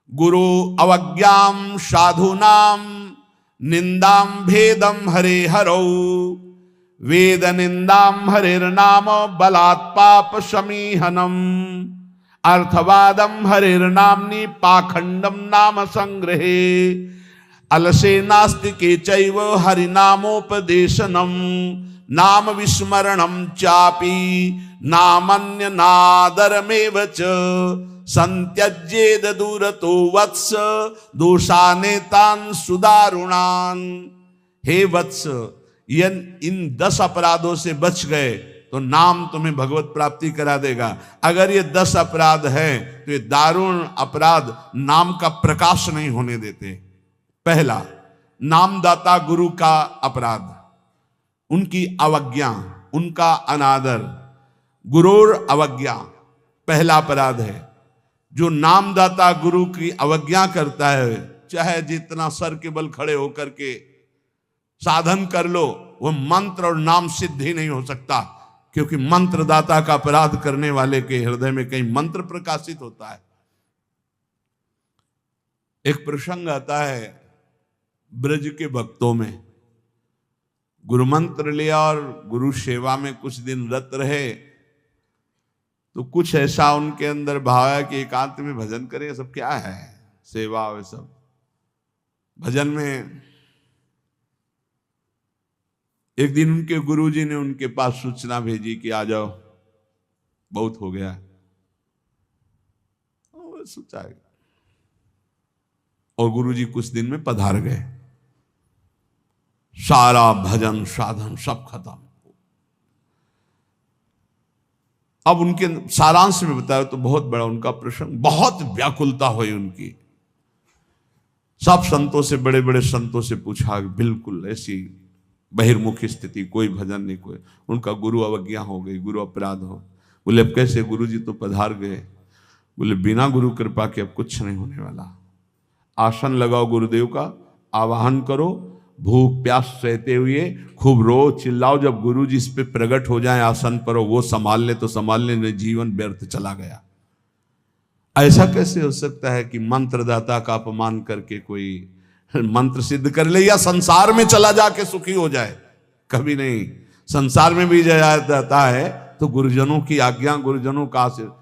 गुरु अवज्ञाम साधूनाम निंदाम भेदम हरे हरौ वेद निंदाम हरिर्नाम बलात् पाप समीहनम अर्थवादम हरिर्नाम्नि पाखंडम नाम संग्रहे अलसे नास्तिके चैव हरिनामोपदेशनम नाम विस्मरणम चापि नामन्य नादरमेव च संत्यज्येद दूरतो वत्स दोषानेतान सुदारुणान। हे वत्स, इन 10 अपराधों से बच गए तो नाम तुम्हें भगवत प्राप्ति करा देगा। अगर ये 10 अपराध है तो ये दारुण अपराध नाम का प्रकाश नहीं होने देते। पहला, नामदाता गुरु का अपराध, उनकी अवज्ञा, उनका अनादर। गुरुर अवज्ञा पहला अपराध है। जो नामदाता गुरु की अवज्ञा करता है, चाहे जितना सर के बल खड़े होकर के साधन कर लो, वो मंत्र और नाम सिद्ध ही नहीं हो सकता, क्योंकि मंत्रदाता का अपराध करने वाले के हृदय में कहीं मंत्र प्रकाशित होता है। एक प्रसंग आता है ब्रज के भक्तों में, गुरु मंत्र लिया और गुरु सेवा में कुछ दिन रत रहे, तो कुछ ऐसा उनके अंदर भाव है कि एकांत में भजन करें। सब क्या है, सेवा वे सब भजन में। एक दिन उनके गुरुजी ने उनके पास सूचना भेजी कि आ जाओ, बहुत हो गया। सोचा, और गुरुजी कुछ दिन में पधार गए। सारा भजन साधन सब खत्म। अब उनके सारांश में बताया तो बहुत बड़ा उनका प्रसंग, बहुत व्याकुलता हुई उनकी। सब संतों से, बड़े बड़े संतों से पूछा, बिल्कुल ऐसी बहिर्मुखी स्थिति, कोई भजन नहीं, कोई। उनका गुरु अवज्ञा हो गई, गुरु अपराध हो। बोले अब कैसे, गुरु जी तो पधार गए। बोले बिना गुरु कृपा के अब कुछ नहीं होने वाला। आसन लगाओ गुरुदेव का, आवाहन करो, भूख प्यास सहते हुए खूब रो चिल्लाओ। जब गुरु जी इस पे प्रकट हो जाए आसन पर, वो संभाल ले तो संभाल ले, नहीं जीवन व्यर्थ चला गया। ऐसा कैसे हो सकता है कि मंत्रदाता का अपमान करके कोई मंत्र सिद्ध कर ले या संसार में चला जाके सुखी हो जाए? कभी नहीं। संसार में भी जाता है तो गुरुजनों की आज्ञा, गुरुजनों का आशीर्वाद।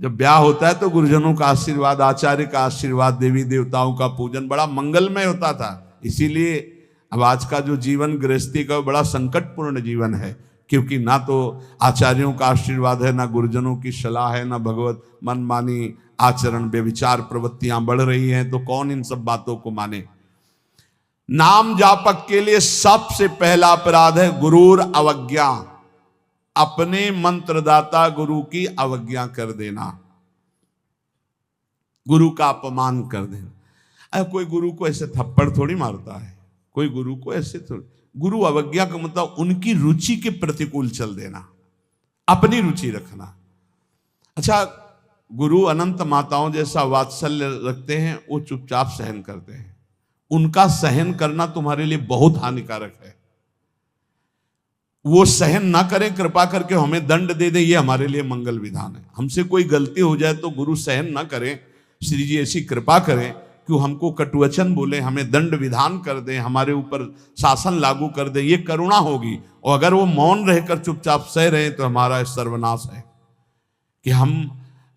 जब ब्याह होता है तो गुरुजनों का आशीर्वाद, आचार्य का आशीर्वाद, देवी देवताओं का पूजन बड़ा मंगलमय होता था। इसीलिए अब आज का जो जीवन गृहस्थी का बड़ा संकटपूर्ण जीवन है, क्योंकि ना तो आचार्यों का आशीर्वाद है, ना गुरुजनों की सलाह है, ना भगवत मनमानी आचरण व्यभिचार प्रवृत्तियां बढ़ रही हैं, तो कौन इन सब बातों को माने। नाम जापक के लिए सबसे पहला अपराध है गुरुर अवज्ञा, अपने मंत्रदाता गुरु की अवज्ञा कर देना, गुरु का अपमान कर देना। अरे कोई गुरु को ऐसे थप्पड़ थोड़ी मारता है, कोई गुरु को ऐसे थोड़ी। गुरु अवज्ञा का मतलब उनकी रुचि के प्रतिकूल चल देना, अपनी रुचि रखना। अच्छा, गुरु अनंत माताओं जैसा वात्सल्य रखते हैं, वो चुपचाप सहन करते हैं। उनका सहन करना तुम्हारे लिए बहुत हानिकारक है। वो सहन ना करें, कृपा करके हमें दंड दे दें, ये हमारे लिए मंगल विधान है। हमसे कोई गलती हो जाए तो गुरु सहन ना करें, श्री जी ऐसी कृपा करें कि हमको कटुवचन बोले, हमें दंड विधान कर दें, हमारे ऊपर शासन लागू कर दें, ये करुणा होगी। और अगर वो मौन रहकर चुपचाप सह रहे हैं तो हमारा सर्वनाश है। कि हम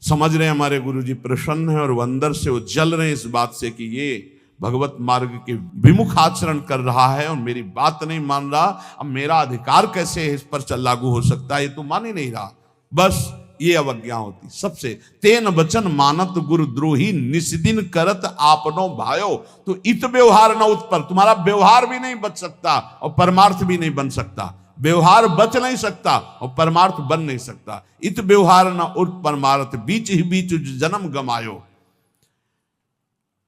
समझ रहे हैं हमारे गुरु जी प्रसन्न हैं और वो अंदर से वो जल रहे हैं इस बात से कि ये भगवत मार्ग के विमुख आचरण कर रहा है और मेरी बात नहीं मान रहा, अब मेरा अधिकार कैसे इस पर लागू हो सकता है, ये तो मान ही नहीं रहा। बस ये अवज्ञा होती सबसे। तेन वचन मानत गुरु द्रोही निस्दिन करत आपनो भायो। तो इत व्यवहार न उत्पर, तुम्हारा व्यवहार भी नहीं बच सकता और परमार्थ भी नहीं बन सकता। व्यवहार बच नहीं सकता और परमार्थ बन नहीं सकता। इत व्यवहार न उत परमार्थ, बीच ही बीच जन्म गमायो।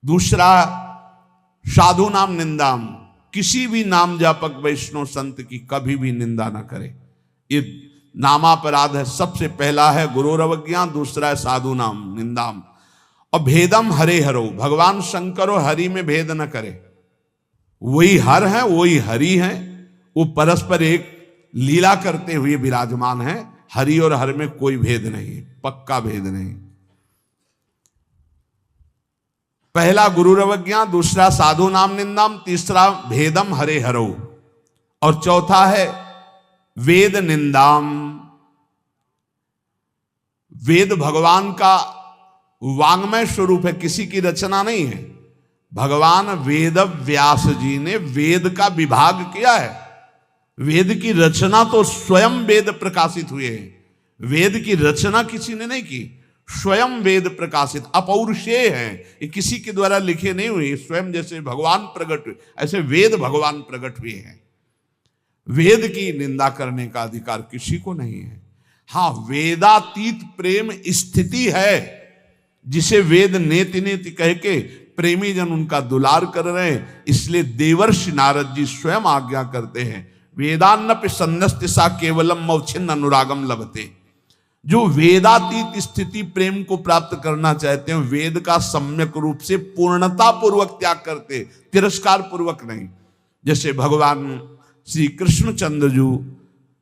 दूसरा, साधु नाम निंदाम, किसी भी नाम जापक वैष्णव संत की कभी भी निंदा ना करे। ये नामापराध है। सबसे पहला है गुरुर अवज्ञा, दूसरा है साधु नाम निंदाम। और भेदम हरे हरो, भगवान शंकर और हरि में भेद न करे। वही हर है, वही हरि है, वो परस्पर एक लीला करते हुए विराजमान है। हरि और हर में कोई भेद नहीं, पक्का भेद नहीं। पहला गुरुरवज्ञा, दूसरा साधु नाम निंदाम, तीसरा भेदम हरे हरो, और चौथा है वेद निंदाम। वेद भगवान का वांग्मय स्वरूप है, किसी की रचना नहीं है। भगवान वेद व्यास जी ने वेद का विभाग किया है। वेद की रचना तो स्वयं वेद प्रकाशित हुए हैं, वेद की रचना किसी ने नहीं की, स्वयं वेद प्रकाशित अपौरुषेय हैं, ये किसी के द्वारा लिखे नहीं हुए। स्वयं जैसे भगवान प्रकट हुए ऐसे वेद भगवान प्रकट हुए हैं। वेद की निंदा करने का अधिकार किसी को नहीं है। हाँ, वेदातीत प्रेम स्थिति है जिसे वेद नेति नेति कह के प्रेमी जन उनका दुलार कर रहे हैं। इसलिए देवर्षि नारद जी स्वयं आज्ञा करते हैं, वेदान्नपि सन्नस्ति सा केवलम मौछिन्न अनुरागम लभते। जो वेदातीत स्थिति प्रेम को प्राप्त करना चाहते हैं, वेद का सम्यक रूप से पूर्णता पूर्वक त्याग करते, तिरस्कार पूर्वक नहीं। जैसे भगवान श्री कृष्णचंद्र जी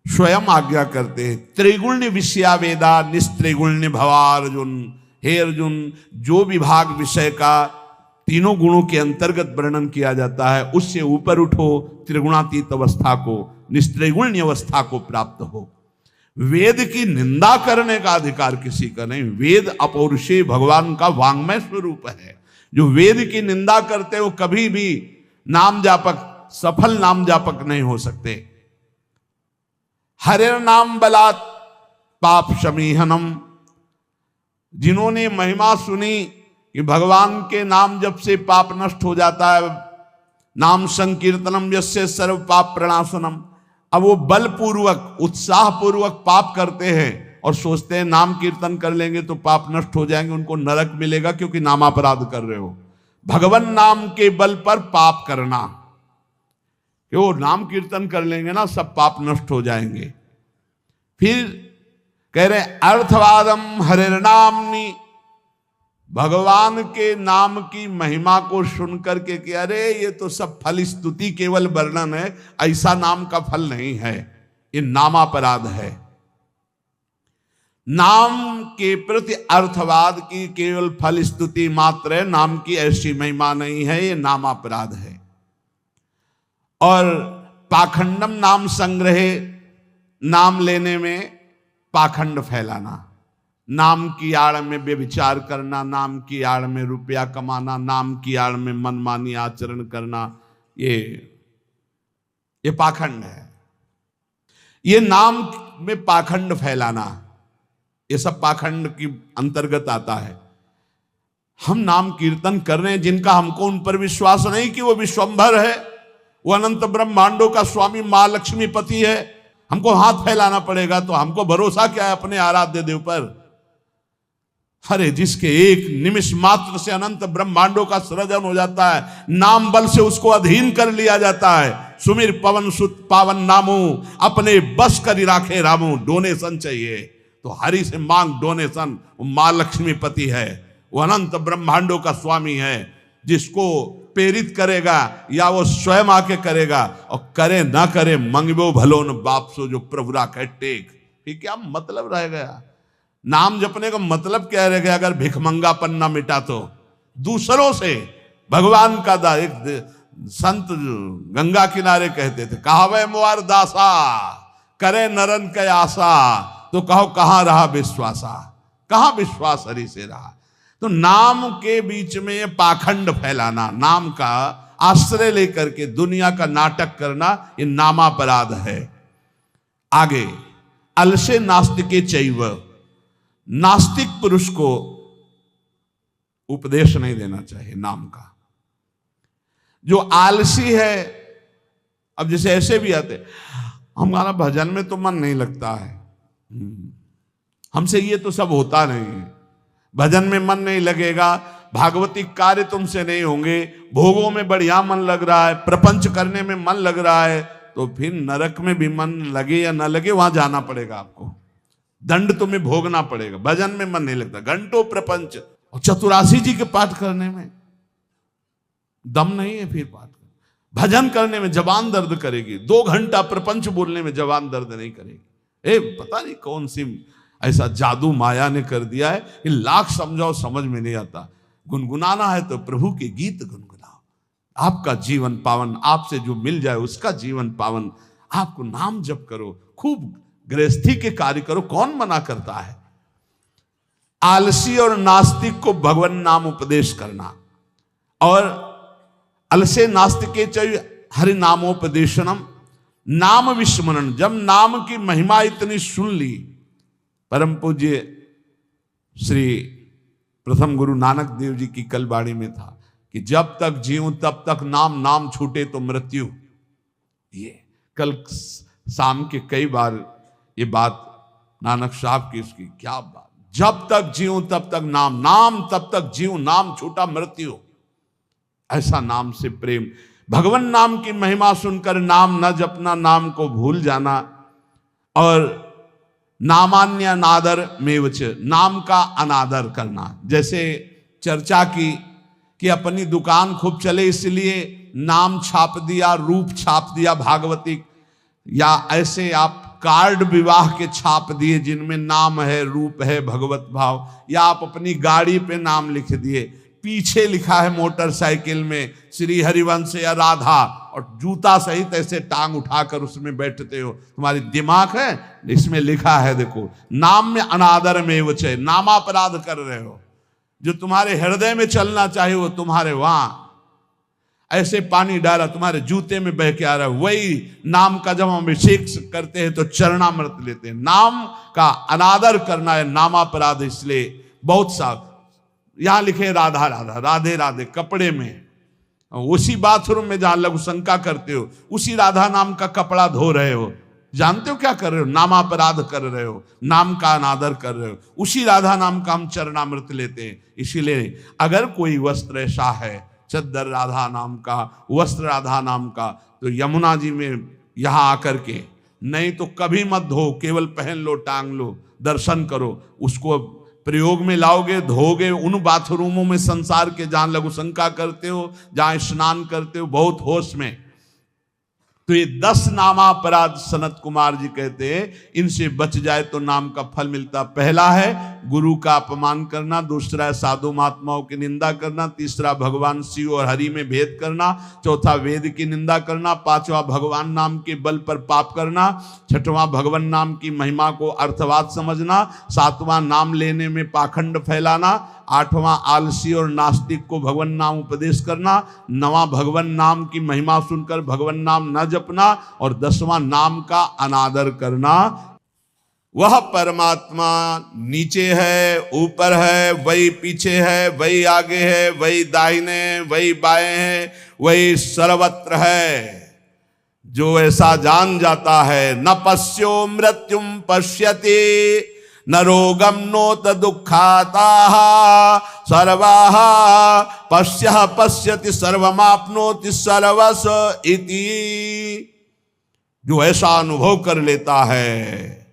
स्वयं आज्ञा करते हैं, त्रिगुण्य विषया वेदा निस्त्रिगुण्य भवार्जुन। हे अर्जुन, जो विभाग विषय का तीनों गुणों के अंतर्गत वर्णन किया जाता है, उससे ऊपर उठो, त्रिगुणातीत अवस्था को, निस्त्रिगुण्य अवस्था को प्राप्त हो। वेद की निंदा करने का अधिकार किसी का नहीं। वेद अपौरुषेय भगवान का वांग्मय स्वरूप है। जो वेद की निंदा करते वो कभी भी नाम जापक, सफल नाम जापक नहीं हो सकते। हरे नाम बलात् पाप शमीहनम। जिन्होंने महिमा सुनी कि भगवान के नाम जप से पाप नष्ट हो जाता है, नाम संकीर्तनम यस्य सर्व पाप प्रणाशनम। अब वो बलपूर्वक उत्साह पूर्वक पाप करते हैं और सोचते हैं नाम कीर्तन कर लेंगे तो पाप नष्ट हो जाएंगे, उनको नरक मिलेगा क्योंकि नामापराध कर रहे हो। भगवान नाम के बल पर पाप करना, कि वो नाम कीर्तन कर लेंगे ना सब पाप नष्ट हो जाएंगे। फिर कह रहे अर्थवादम हरिर्नामनि, भगवान के नाम की महिमा को सुनकर के कि अरे ये तो सब फल स्तुति केवल वर्णन है, ऐसा नाम का फल नहीं है, ये नामापराध है। नाम के प्रति अर्थवाद की केवल फल स्तुति मात्र है, नाम की ऐसी महिमा नहीं है, ये नामापराध है। और पाखंडम नाम संग्रहे, नाम लेने में पाखंड फैलाना, नाम की आड़ में व्यभिचार करना, नाम की आड़ में रुपया कमाना, नाम की आड़ में मनमानी आचरण करना, ये पाखंड है। ये नाम में पाखंड फैलाना, ये सब पाखंड की अंतर्गत आता है। हम नाम कीर्तन कर रहे हैं, जिनका हमको उन पर विश्वास नहीं कि वो विश्वंभर है, वो अनंत ब्रह्मांडों का स्वामी मां लक्ष्मी पति है, हमको हाथ फैलाना पड़ेगा। तो हमको भरोसा क्या है अपने आराध्य देव पर? अरे जिसके एक निमिष मात्र से अनंत ब्रह्मांडों का सृजन हो जाता है, नाम बल से उसको अधीन कर लिया जाता है। सुमिर पवन सुत पावन नामो, अपने बस कर राखे रामो। डोनेशन चाहिए तो हरि से मांग डोनेशन। वो मां लक्ष्मी पति है, वो अनंत ब्रह्मांडों का स्वामी है। जिसको प्रेरित करेगा या वो स्वयं आके करेगा, और करे ना करे मंगबो भलो न बाप सो, जो प्रभु राखे टेक। ठीक, क्या मतलब रह गया? नाम जपने का मतलब क्या रह गया? अगर भिखमंगापन ना मिटा तो दूसरों से भगवान का दा। एक संत गंगा किनारे कहते थे, कहावे मुआर दासा करे नरन के आशा, तो कहो कहां रहा विश्वासा, कहां विश्वास हरि से रहा। तो नाम के बीच में ये पाखंड फैलाना, नाम का आश्रय लेकर के दुनिया का नाटक करना, ये नामापराध है। आगे अलसे नास्तिके चैव, नास्तिक पुरुष को उपदेश नहीं देना चाहिए नाम का। जो आलसी है, अब जैसे ऐसे भी आते, हमारा भजन में तो मन नहीं लगता है, हमसे ये तो सब होता नहीं है, भजन में मन नहीं लगेगा, भागवती कार्य तुमसे नहीं होंगे, भोगों में बढ़िया मन लग रहा है, प्रपंच करने में मन लग रहा है, तो फिर नरक में भी मन लगे या ना लगे वहां जाना पड़ेगा आपको, दंड तुम्हें भोगना पड़ेगा। भजन में मन नहीं लगता, घंटों प्रपंच और चतुरासी जी के पाठ करने में दम नहीं है, फिर पाठ कर। भजन करने में जबान दर्द करेगी, 2 घंटा प्रपंच बोलने में जबान दर्द नहीं करेगी। पता नहीं कौन सी ऐसा जादू माया ने कर दिया है कि लाख समझाओ समझ में नहीं आता। गुनगुनाना है तो प्रभु के गीत गुनगुनाओ, आपका जीवन पावन, आपसे जो मिल जाए उसका जीवन पावन। आपको नाम जप करो, खूब गृहस्थी के कार्य करो, कौन मना करता है। आलसी और नास्तिक को भगवान नाम उपदेश करना, और अलसे नास्तिके च हरि नामोपदेशनम, नाम विस्मरण। जब नाम की महिमा इतनी सुन ली, परम पूज्य श्री प्रथम गुरु नानक देव जी की कल वाणी में था कि जब तक जीऊं तब तक नाम, नाम छूटे तो मृत्यु। ये कल शाम के कई बार ये बात नानक साहब की, उसकी क्या बात, जब तक जीऊं तब तक नाम, नाम तब तक जीऊं, नाम छूटा मृत्यु। ऐसा नाम से प्रेम, भगवान नाम की महिमा सुनकर नाम न जपना, नाम को भूल जाना, और नामान्य अनादर मेवच, नाम का अनादर करना। जैसे चर्चा की कि अपनी दुकान खूब चले इसलिए नाम छाप दिया, रूप छाप दिया भागवती, या ऐसे आप कार्ड विवाह के छाप दिए जिनमें नाम है, रूप है, भगवत भाव, या आप अपनी गाड़ी पे नाम लिख दिए, पीछे लिखा है मोटरसाइकिल में श्री हरिवंश या राधा, और जूता सहित ऐसे टांग उठाकर उसमें बैठते हो। तुम्हारी दिमाग है, इसमें लिखा है देखो, नाम में अनादर में वचे, नामापराध कर रहे हो। जो तुम्हारे हृदय में चलना चाहिए वो तुम्हारे वहां ऐसे पानी डाला तुम्हारे जूते में बह के आ रहा है। वही नाम का जब हम अभिषेक करते हैं तो चरणामृत लेते हैं। नाम का अनादर करना है नामापराध। इसलिए बहुत सा यहां लिखे राधा राधा, राधे राधे कपड़े में, उसी बाथरूम में जहां लघु शंका करते हो उसी राधा नाम का कपड़ा धो रहे हो। जानते हो क्या कर रहे हो? नामापराध कर रहे हो, नाम का अनादर कर रहे हो। उसी राधा नाम का हम चरणामृत लेते हैं। इसीलिए अगर कोई वस्त्र ऐसा है चद्दर राधा नाम का, वस्त्र राधा नाम का, तो यमुना जी में यहां आकर के, नहीं तो कभी मत धो, केवल पहन लो, टांग लो, दर्शन करो, उसको प्रयोग में लाओगे, धोगे। उन बाथरूमों में संसार के जहां लघु शंका करते हो, जहां स्नान करते हो बहुत होश में, तो ये 10 नामापराध सनत कुमार जी कहते हैं, इनसे बच जाए तो नाम का फल मिलता। पहला है गुरु का अपमान करना, दूसरा है साधु महात्माओं की निंदा करना, तीसरा भगवान शिव और हरि में भेद करना, चौथा वेद की निंदा करना, पांचवा भगवान नाम के बल पर पाप करना, छठवां भगवान नाम की महिमा को अर्थवाद समझना, सातवां नाम लेने में पाखंड फैलाना, आठवां आलसी और नास्तिक को भगवान नाम उपदेश करना, नवां भगवान नाम की महिमा सुनकर भगवान नाम न जपना, और 10वां नाम का अनादर करना। वह परमात्मा नीचे है, ऊपर है, वही पीछे है, वही आगे है, वही दाहिने, वही बाएं है, वही सर्वत्र है। जो ऐसा जान जाता है, न पश्यो मृत्युम पश्यति न रोगम नोत दुखाता सर्वाः पश्यः पश्यति सर्वमाप्नोति सर्वस इति। जो ऐसा अनुभव कर लेता है,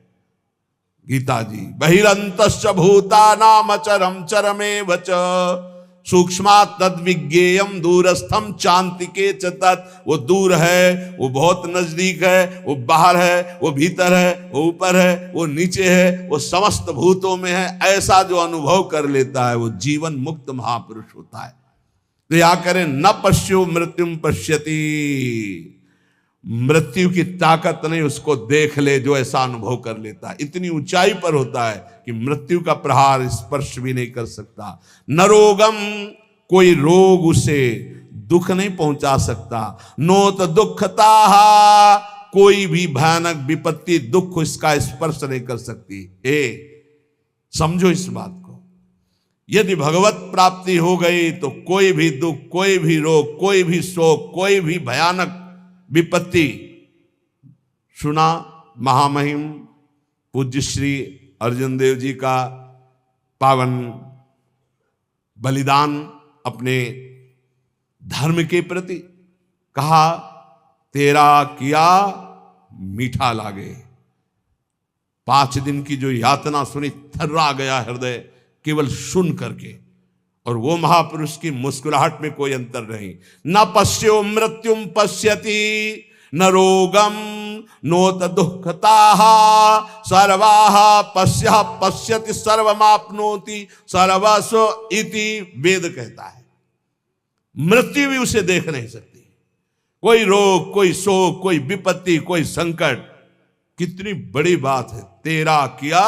गीता जी, बहिरंतश्च भूतानाम चरम चरमेव च सूक्ष्मात् तद्विज्ञेयम् दूरस्थम चान्तिके च तत्। वो दूर है, वो बहुत नजदीक है, वो बाहर है, वो भीतर है, वो ऊपर है, वो नीचे है, वो समस्त भूतों में है। ऐसा जो अनुभव कर लेता है वो जीवन मुक्त महापुरुष होता है। तो या करें, न पश्यो मृत्युम पश्यति, मृत्यु की ताकत नहीं, उसको देख ले जो ऐसा अनुभव कर लेता है। इतनी ऊंचाई पर होता है कि मृत्यु का प्रहार स्पर्श भी नहीं कर सकता। न रोगम, कोई रोग उसे दुख नहीं पहुंचा सकता। नोत दुखता, कोई भी भयानक विपत्ति दुख इसका स्पर्श नहीं कर सकती। समझो इस बात को। यदि भगवत प्राप्ति हो गई तो कोई भी दुख, कोई भी रोग, कोई भी शोक, कोई भी भयानक विपत्ति। सुना महामहिम पूज्य श्री अर्जुन देव जी का पावन बलिदान अपने धर्म के प्रति। कहा, तेरा किया मीठा लागे। 5 दिन की जो यातना सुनी, थर्रा गया हृदय केवल सुन करके। और वो महापुरुष की मुस्कुराहट में कोई अंतर नहीं। न पश्यो मृत्युम पश्यति न रोगम नोत दुःखताः सर्वाः पश्यः पश्यति सर्वमाप्नोति सर्वस्व इति वेद कहता है। मृत्यु भी उसे देख नहीं सकती। कोई रोग, कोई शोक, कोई विपत्ति, कोई संकट, कितनी बड़ी बात है। तेरा किया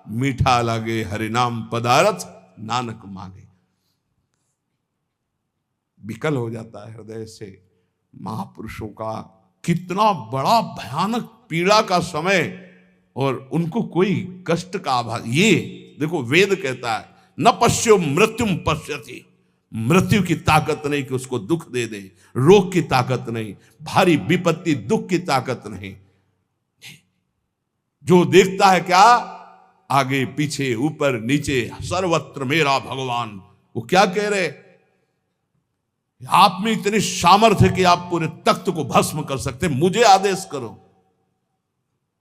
मीठा लगे, हरिनाम पदारथ नानक मांगे। विकल हो जाता है हृदय से। महापुरुषों का कितना बड़ा भयानक पीड़ा का समय और उनको कोई कष्ट का आभास। ये देखो वेद कहता है न पश्यो मृत्युम पश्यति। मृत्यु की ताकत नहीं कि उसको दुख दे दे, रोग की ताकत नहीं, भारी विपत्ति दुख की ताकत नहीं। जो देखता है क्या, आगे पीछे ऊपर नीचे सर्वत्र मेरा भगवान। वो क्या कह रहे, आप में इतनी सामर्थ्य कि आप पूरे तख्त को भस्म कर सकते, मुझे आदेश करो।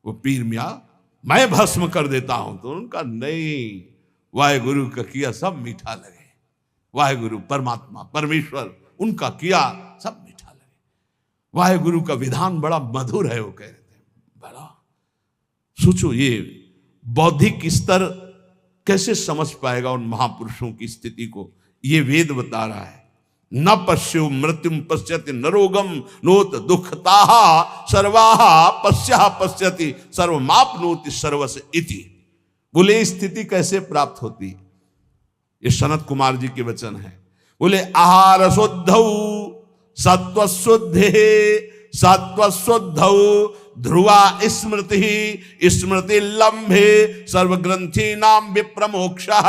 वो पीर मियां मैं भस्म कर देता हूं। तो उनका नहीं, वाहेगुरु का किया सब मीठा लगे। वाहेगुरु परमात्मा परमेश्वर उनका किया सब मीठा लगे। वाहेगुरु का विधान बड़ा मधुर है। वो कह रहे थे बड़ा। सोचो ये बौद्धिक स्तर कैसे समझ पाएगा उन महापुरुषों की स्थिति को। ये वेद बता रहा है न पश्यो मृत्युम पश्यति नरोगम नोत दुःखताः सर्वाः पश्यः पश्यति सर्वमाप्नोति सर्वस्य इति। बोले स्थिति कैसे प्राप्त होती। ये सनत कुमार जी के वचन है। बोले आहार शुद्धौ सत्व शुद्धे सत्व शुद्धौ ध्रुवा स्मृति स्मृति लंभे सर्वग्रंथि नाम विप्रमोक्षः।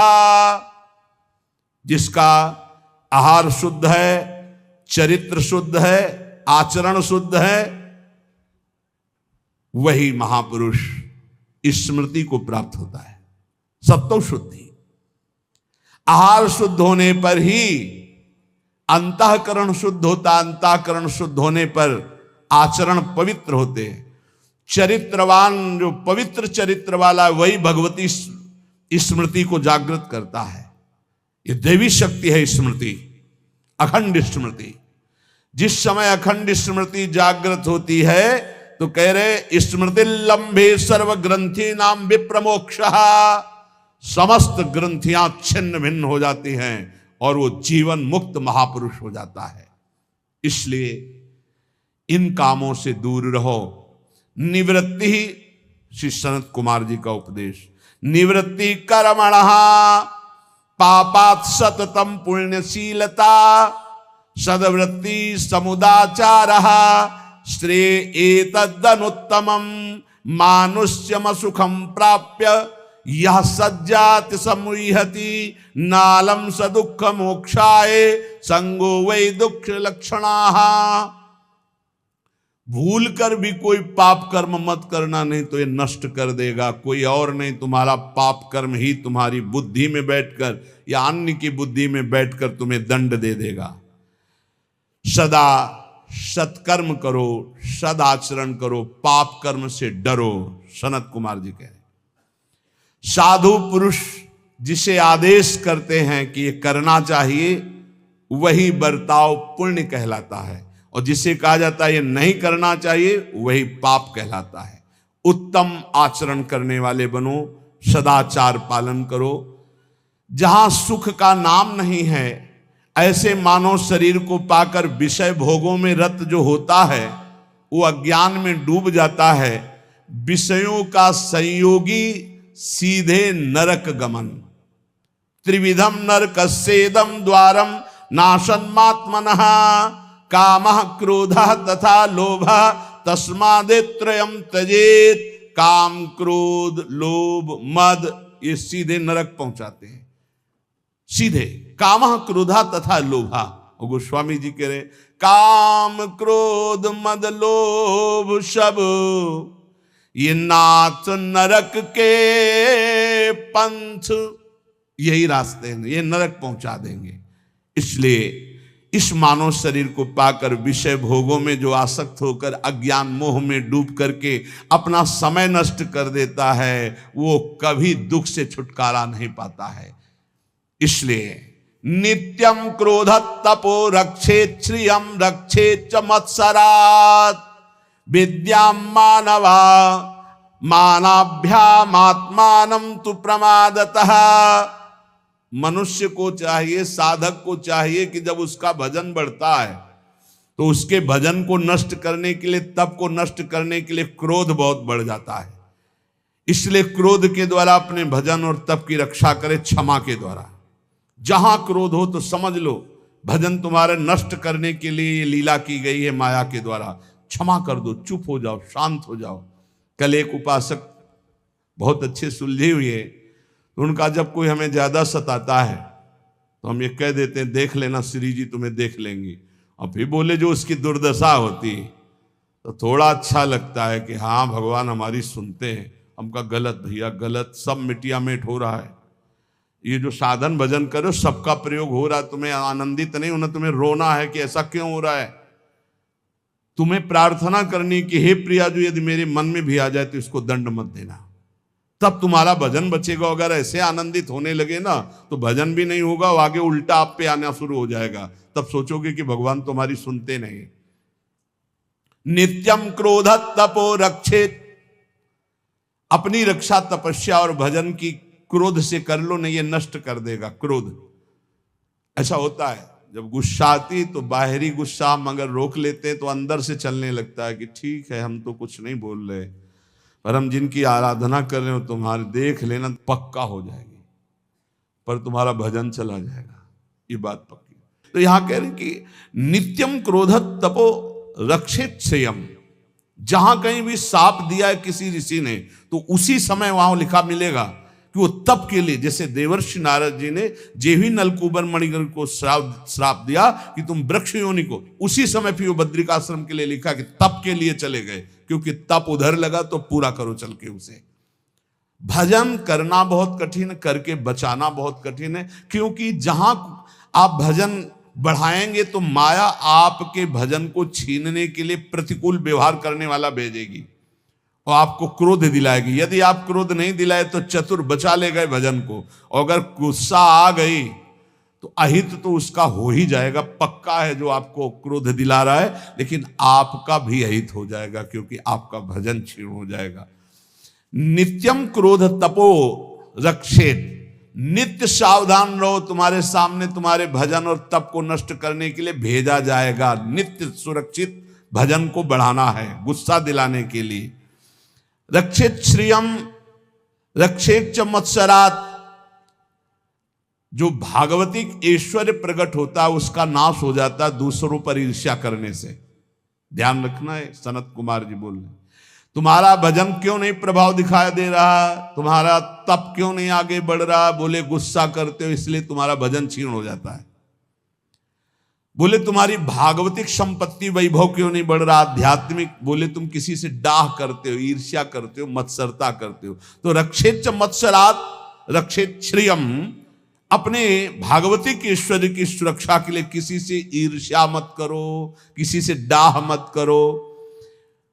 जिसका आहार शुद्ध है, चरित्र शुद्ध है, आचरण शुद्ध है, वही महापुरुष स्मृति को प्राप्त होता है। सत्व शुद्धि। आहार शुद्ध होने पर ही अंतःकरण शुद्ध होता, अंतःकरण शुद्ध होने पर आचरण पवित्र होते हैं। चरित्रवान जो पवित्र चरित्र वाला वही भगवती स्मृति को जागृत करता है। ये देवी शक्ति है स्मृति, अखंड स्मृति। जिस समय अखंड स्मृति जागृत होती है तो कह रहे स्मृति लंबे सर्व ग्रंथि नाम विप्रमोक्षः। समस्त ग्रंथियां छिन्न भिन्न हो जाती हैं और वो जीवन मुक्त महापुरुष हो जाता है। इसलिए इन कामों से दूर रहो। निवृत्ति ही श्री सनत कुमार जी का उपदेश। निवृत्ति कर्मणः पापात् सततम पुण्यशीलता सदवृत्ति समुदाचारः श्रेय एतदनुत्तमं मानुष्यम सुखम प्राप्य यह सज्जाति समुह्यति नालम स दुःख मोक्षाय संगो वै दुःख लक्षणाः। भूल कर भी कोई पाप कर्म मत करना, नहीं तो ये नष्ट कर देगा। कोई और नहीं, तुम्हारा पाप कर्म ही तुम्हारी बुद्धि में बैठकर या अन्य की बुद्धि में बैठकर तुम्हें दंड दे देगा। सदा सत्कर्म करो, सदाचरण करो, पाप कर्म से डरो। सनत कुमार जी कह रहे साधु पुरुष जिसे आदेश करते हैं कि ये करना चाहिए, वही बर्ताव पुण्य कहलाता है, और जिसे कहा जाता है ये नहीं करना चाहिए, वही पाप कहलाता है। उत्तम आचरण करने वाले बनो, सदाचार पालन करो। जहां सुख का नाम नहीं है, ऐसे मानव शरीर को पाकर विषय भोगों में रत जो होता है वो अज्ञान में डूब जाता है। विषयों का संयोगी सीधे नरक गमन। त्रिविधम नरकस्येदं द्वारम नाशन्मात्मनः कामः क्रोधः तथा लोभः तस्मादेत्रयम् त्यजेत्। काम क्रोध लोभ मद ये सीधे नरक पहुंचाते हैं। सीधे कामः क्रोधः तथा लोभः। और गोस्वामी जी कह रहे काम क्रोध मद लोभ सब ये नाथ नरक के पंथ। यही रास्ते हैं, ये नरक पहुंचा देंगे। इसलिए इस मानव शरीर को पाकर विषय भोगों में जो आसक्त होकर अज्ञान मोह में डूब करके अपना समय नष्ट कर देता है, वो कभी दुख से छुटकारा नहीं पाता है। इसलिए नित्यम क्रोध तपो रक्षेत श्रियम रक्षेत च मत्सरात् विद्यां मानवा मानाभ्यामात्मानं तु प्रमादतः। मनुष्य को चाहिए, साधक को चाहिए कि जब उसका भजन बढ़ता है तो उसके भजन को नष्ट करने के लिए, तप को नष्ट करने के लिए क्रोध बहुत बढ़ जाता है। इसलिए क्रोध के द्वारा अपने भजन और तप की रक्षा करे, क्षमा के द्वारा। जहां क्रोध हो तो समझ लो भजन तुम्हारे नष्ट करने के लिए ये लीला की गई है माया के द्वारा। क्षमा कर दो, चुप हो जाओ, शांत हो जाओ। कल एक उपासक बहुत अच्छे सुलझे हुए, तो उनका जब कोई हमें ज्यादा सताता है तो हम ये कह देते हैं, देख लेना श्री जी तुम्हें देख लेंगी। और फिर बोले जो उसकी दुर्दशा होती तो थोड़ा अच्छा लगता है कि हाँ भगवान हमारी सुनते हैं। हमका गलत भैया गलत, सब मिटिया मेट हो रहा है। ये जो साधन भजन करो सबका प्रयोग हो रहा है, तुम्हें आनंदित नहीं होना, तुम्हें रोना है कि ऐसा क्यों हो रहा है। तुम्हें प्रार्थना करनी कि हे प्रिया जो यदि मेरे मन में भी आ जाए तो इसको दंड मत देना, तब तुम्हारा भजन बचेगा। अगर ऐसे आनंदित होने लगे ना तो भजन भी नहीं होगा, आगे उल्टा आप पे आना शुरू हो जाएगा। तब सोचोगे कि भगवान तुम्हारी सुनते नहीं। नित्यम क्रोध तपो रक्षेत, अपनी रक्षा तपस्या और भजन की क्रोध से कर लो, नहीं ये नष्ट कर देगा क्रोध। ऐसा होता है जब गुस्सा आती तो बाहरी गुस्सा हम अगर रोक लेते हैं तो अंदर से चलने लगता है कि ठीक है हम तो कुछ नहीं बोल रहे, पर हम जिनकी आराधना कर रहे हो तुम्हारे देख लेना पक्का हो जाएगी, पर तुम्हारा भजन चला जाएगा, ये बात पक्की। तो यहां कह रहे कि नित्यम क्रोध तपो रक्षित संयम। जहां कहीं भी साप दिया है किसी ऋषि ने तो उसी समय वहां लिखा मिलेगा कि वो तप के लिए, जैसे देवर्षि नारद जी ने जेवी नलकूबर मणिग्रह को श्राप दिया कि तुम वृक्ष योनि को, उसी समय फिर वो बद्रिकाश्रम के लिए लिखा कि तप के लिए चले गए, क्योंकि तप उधर लगा तो पूरा करो चल के उसे। भजन करना बहुत कठिन, करके बचाना बहुत कठिन है, क्योंकि जहां आप भजन बढ़ाएंगे तो माया आपके भजन को छीनने के लिए प्रतिकूल व्यवहार करने वाला भेजेगी और आपको क्रोध दिलाएगी। यदि आप क्रोध नहीं दिलाए तो चतुर बचा ले गए भजन को, और अगर गुस्सा आ गई तो अहित तो उसका हो ही जाएगा, पक्का है। जो आपको क्रोध दिला रहा है, लेकिन आपका भी अहित हो जाएगा क्योंकि आपका भजन क्षीण हो जाएगा। नित्यम क्रोध तपो रक्षेत, नित्य सावधान रहो, तुम्हारे सामने तुम्हारे भजन और तप को नष्ट करने के लिए भेजा जाएगा। नित्य सुरक्षित भजन को बढ़ाना है, गुस्सा दिलाने के लिए। रक्षित श्रियम रक्षेत च मत्सरात, जो भागवतिक ऐश्वर्य प्रकट होता है उसका नाश हो जाता है दूसरों पर ईर्ष्या करने से। ध्यान रखना है। सनत कुमार जी बोल रहे, तुम्हारा भजन क्यों नहीं प्रभाव दिखाई दे रहा, तुम्हारा तप क्यों नहीं आगे बढ़ रहा? बोले गुस्सा करते हो इसलिए तुम्हारा भजन क्षीण हो जाता है। बोले तुम्हारी भागवतिक संपत्ति वैभव क्यों नहीं बढ़ रहा, आध्यात्मिक? बोले तुम किसी से डाह करते हो, ईर्ष्या करते हो, मत्सरता करते हो। तो रक्षेत च मत्सरात रक्षेत श्रियम, अपने भागवतिक ऐश्वर्य की सुरक्षा के लिए किसी से ईर्ष्या मत करो, किसी से डाह मत करो।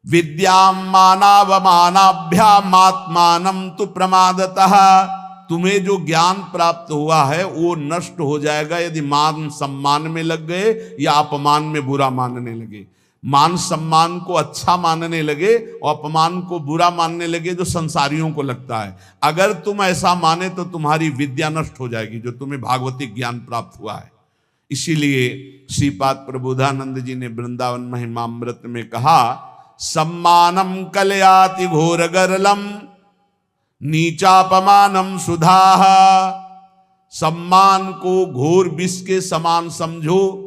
विद्यां मानावमानाभ्यामात्मानं तु प्रमादतः, तुम्हें जो ज्ञान प्राप्त हुआ है वो नष्ट हो जाएगा यदि मान सम्मान में लग गए या अपमान में बुरा मानने लगे। मान सम्मान को अच्छा मानने लगे और अपमान को बुरा मानने लगे, जो संसारियों को लगता है। अगर तुम ऐसा माने तो तुम्हारी विद्या नष्ट हो जाएगी, जो तुम्हें भागवतिक ज्ञान प्राप्त हुआ है। इसीलिए श्रीपाद प्रबोधानंद जी ने वृंदावन महिमामृत में कहा, सम्मानम कलयाति घोर गरलम नीचापमानम सुधाः। सम्मान को घोर विष के समान समझो,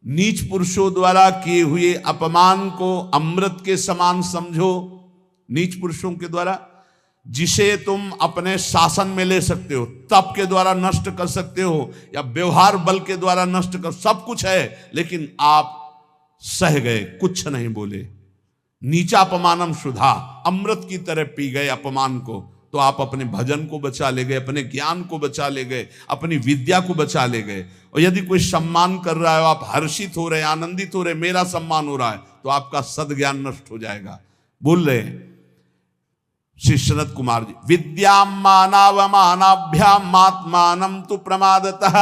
नीच पुरुषों द्वारा किए हुए अपमान को अमृत के समान समझो। नीच पुरुषों के द्वारा, जिसे तुम अपने शासन में ले सकते हो, तप के द्वारा नष्ट कर सकते हो या व्यवहार बल के द्वारा नष्ट कर, सब कुछ है, लेकिन आप सह गए, कुछ नहीं बोले। नीचापमानम सुधा, अमृत की तरह पी गए अपमान को, तो आप अपने भजन को बचा ले गए, अपने ज्ञान को बचा ले गए, अपनी विद्या को बचा ले गए। और यदि कोई सम्मान कर रहा है, आप हर्षित हो रहे, आनंदित हो रहे, मेरा सम्मान हो रहा है, तो आपका सद्ज्ञान नष्ट हो जाएगा। बोल रहे श्री सनत कुमार जी, विद्या मानावमानाभ्याम आत्मानं तु प्रमादतः।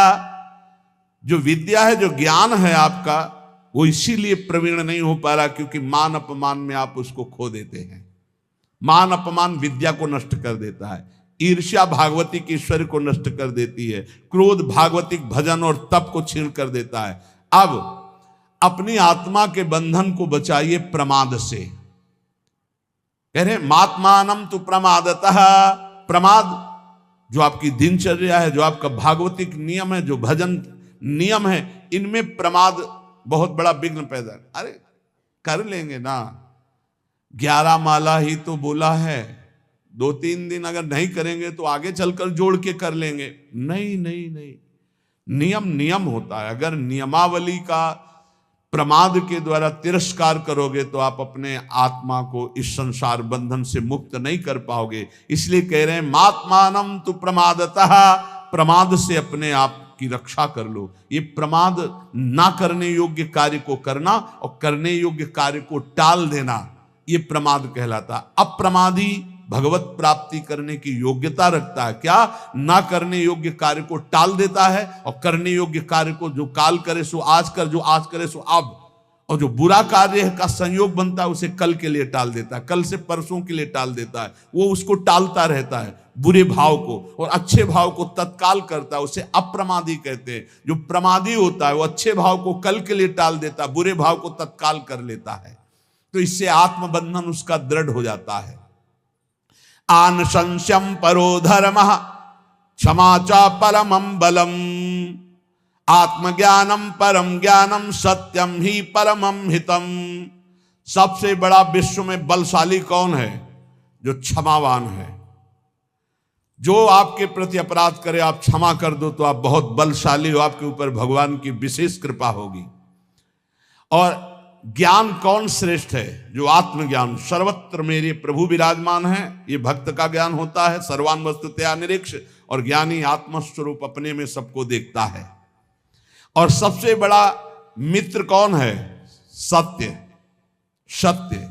जो विद्या है, जो ज्ञान है आपका, वो इसीलिए प्रवीण नहीं हो पा रहा क्योंकि मान अपमान में आप उसको खो देते हैं। मान अपमान विद्या को नष्ट कर देता है, ईर्ष्या भागवतिक ईश्वर को नष्ट कर देती है, क्रोध भागवतिक भजन और तप को छीन कर देता है। अब अपनी आत्मा के बंधन को बचाइए प्रमाद से। कह रहे मात्मानम तु प्रमादतः, प्रमाद जो आपकी दिनचर्या है, जो आपका भागवतिक नियम है, जो भजन नियम है, इनमें प्रमाद बहुत बड़ा विघ्न पैदा। अरे कर लेंगे ना, 11 माला ही तो बोला है, 2-3 दिन अगर नहीं करेंगे तो आगे चलकर जोड़ के कर लेंगे। नहीं नहीं नहीं, नियम नियम होता है। अगर नियमावली का प्रमाद के द्वारा तिरस्कार करोगे तो आप अपने आत्मा को इस संसार बंधन से मुक्त नहीं कर पाओगे। इसलिए कह रहे हैं मात्मानम तु प्रमादतः, प्रमाद से अपने आप की रक्षा कर लो। ये प्रमाद ना करने योग्य कार्य को करना और करने योग्य कार्य को टाल देना, ये प्रमाद कहलाता। अप्रमादी भगवत प्राप्ति करने की योग्यता रखता है। क्या? ना करने योग्य कार्य को टाल देता है और करने योग्य कार्य को जो काल करे सो आज कर, जो आज करे सो अब, और जो बुरा कार्य का संयोग बनता है उसे कल के लिए टाल देता है, कल से परसों के लिए टाल देता है। वो उसको टालता रहता है बुरे भाव को, और अच्छे भाव को तत्काल करता है, उसे अप्रमादी कहते हैं। जो प्रमादी होता है वो अच्छे भाव को कल के लिए टाल देता है, बुरे भाव को तत्काल कर लेता है। तो इससे आत्मबंधन उसका दृढ़ हो जाता है। आनशंस्यम परो धर्मः क्षमा च परमं बलम, आत्मज्ञानम परम ज्ञानम सत्यम ही परमं हितम। सबसे बड़ा विश्व में बलशाली कौन है? जो क्षमावान है। जो आपके प्रति अपराध करे आप क्षमा कर दो तो आप बहुत बलशाली हो, आपके ऊपर भगवान की विशेष कृपा होगी। और ज्ञान कौन श्रेष्ठ है? जो आत्मज्ञान, सर्वत्र मेरे प्रभु विराजमान है, ये भक्त का ज्ञान होता है। सर्वान वस्तुतया निरीक्ष, और ज्ञानी आत्मस्वरूप अपने में सबको देखता है। और सबसे बड़ा मित्र कौन है? सत्य। सत्य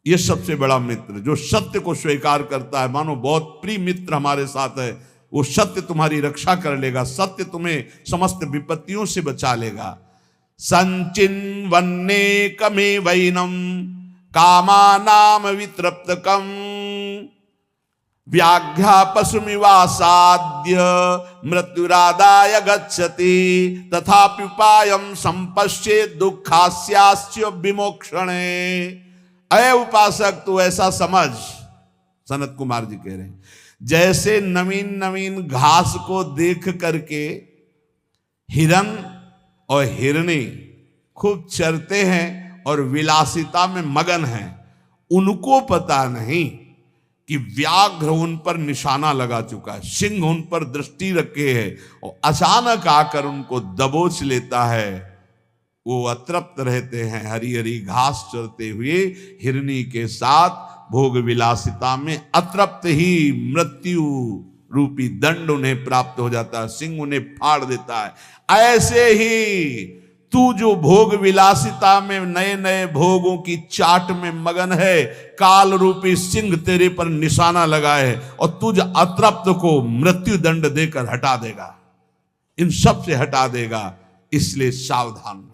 ये सबसे बड़ा मित्र, जो सत्य को स्वीकार करता है। मानो बहुत प्रिय मित्र हमारे साथ है, वो सत्य तुम्हारी रक्षा कर लेगा, सत्य तुम्हें समस्त विपत्तियों से बचा लेगा। संचिन्वन्ने कमे वैनम कामानाम वितृप्तकम व्याघ्या पशुमिवासाद्य मृत्युरादाय गच्छति तथापि उपायं संपश्येत् दुःखास्यास्य विमोक्षणे। अय उपासक तू ऐसा समझ, सनत कुमार जी कह रहे हैं, जैसे नवीन नवीन घास को देख करके हिरन और हिरनी खूब चरते हैं और विलासिता में मगन हैं, उनको पता नहीं कि व्याघ्र उन पर निशाना लगा चुका है, सिंह उन पर दृष्टि रखे है और अचानक आकर उनको दबोच लेता है। वो अतृप्त रहते हैं, हरी हरी घास चरते हुए हिरनी के साथ भोग विलासिता में अतृप्त ही मृत्यु रूपी दंड उन्हें प्राप्त हो जाता है, सिंह उन्हें फाड़ देता है। ऐसे ही तू जो भोग विलासिता में नए नए भोगों की चाट में मगन है, काल रूपी सिंह तेरे पर निशाना लगाए और तुझ अतृप्त को मृत्यु दंड देकर हटा देगा, इन सब से हटा देगा। इसलिए सावधान।